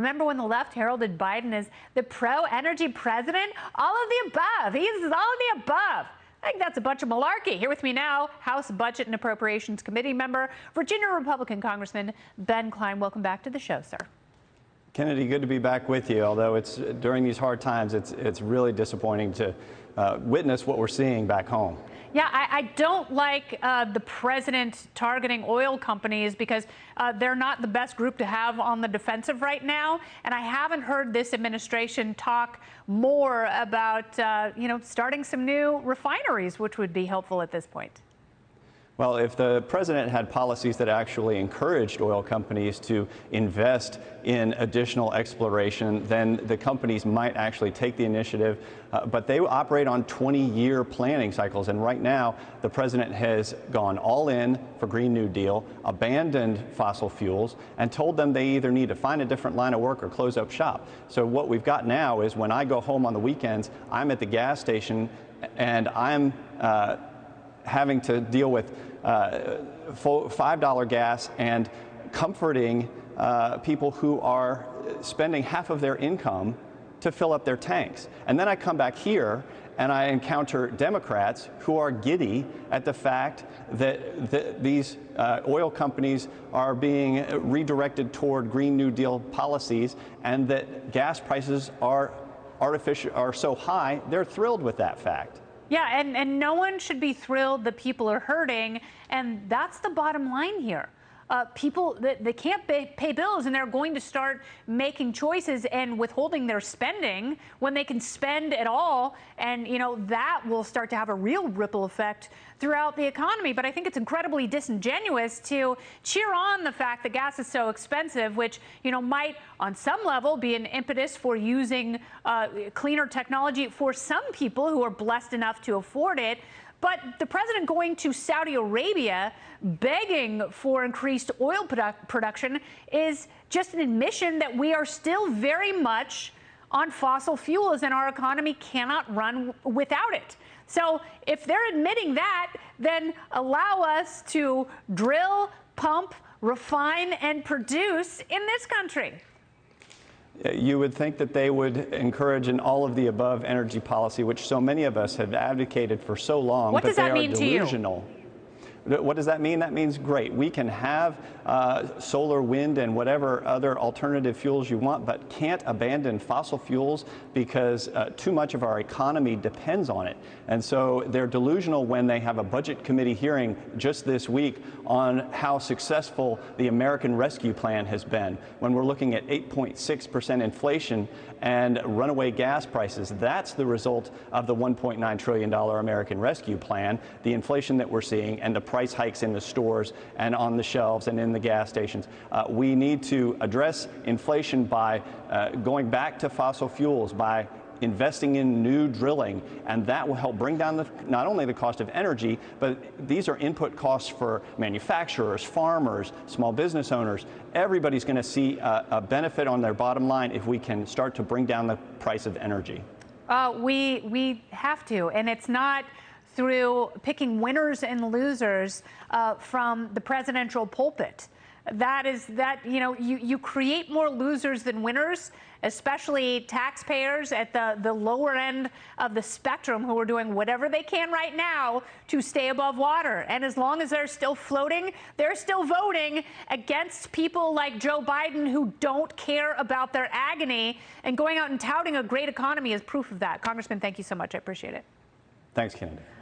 Remember when the left heralded Biden as the pro-energy president? All of the above. He's all of the above. I think that's a bunch of malarkey. Here with me now, House Budget and Appropriations Committee member, Virginia Republican Congressman Ben Cline. Welcome back to the show, sir. Kennedy, good to be back with you. Although it's during these hard times, it's really disappointing to witness what we're seeing back home. Yeah, I don't like the president targeting oil companies because they're not the best group to have on the defensive right now. And I haven't heard this administration talk more about, starting some new refineries, which would be helpful at this point. Well, if the president had policies that actually encouraged oil companies to invest in additional exploration, then the companies might actually take the initiative. But they operate on 20-year planning cycles. And right now, the president has gone all in for Green New Deal, abandoned fossil fuels, and told them they either need to find a different line of work or close up shop. So what we've got now is when I go home on the weekends, I'm at the gas station and I'm having to deal with $5 gas and comforting people who are spending half of their income to fill up their tanks. And then I come back here and I encounter Democrats who are giddy at the fact that these oil companies are being redirected toward Green New Deal policies and that gas prices are so high, they're thrilled with that fact. Yeah, and no one should be thrilled that people are hurting, and that's the bottom line here. People, they can't pay bills, and they're going to start making choices and withholding their spending when they can spend at all, and that will start to have a real ripple effect throughout the economy. But I think it's incredibly disingenuous to cheer on the fact that gas is so expensive, which might on some level be an impetus for using cleaner technology for some people who are blessed enough to afford it. But the president going to Saudi Arabia begging for increased oil production is just an admission that we are still very much on fossil fuels and our economy cannot run without it. So if they're admitting that, then allow us to drill, pump, refine, and produce in this country. You would think that they would encourage an all-of-the-above energy policy, which so many of us have advocated for so long. What does that mean to you? Delusional. What does that mean? That means great. We can have solar, wind, and whatever other alternative fuels you want, but can't abandon fossil fuels because too much of our economy depends on it. And so they're delusional when they have a budget committee hearing just this week on how successful the American Rescue Plan has been. When we're looking at 8.6% inflation and runaway gas prices, that's the result of the $1.9 trillion American Rescue Plan, the inflation that we're seeing, and the price hikes in the stores and on the shelves and in the gas stations. We need to address inflation by going back to fossil fuels, by investing in new drilling, and that will help bring down not only the cost of energy, but these are input costs for manufacturers, farmers, small business owners. Everybody's going to see a benefit on their bottom line if we can start to bring down the price of energy. We have to, and it's not through picking winners and losers from the presidential pulpit. You create more losers than winners, especially taxpayers at the lower end of the spectrum who are doing whatever they can right now to stay above water. And as long as they're still floating, they're still voting against people like Joe Biden who don't care about their agony, and going out and touting a great economy is proof of that. Congressman, thank you so much. I appreciate it. Thanks, Kennedy.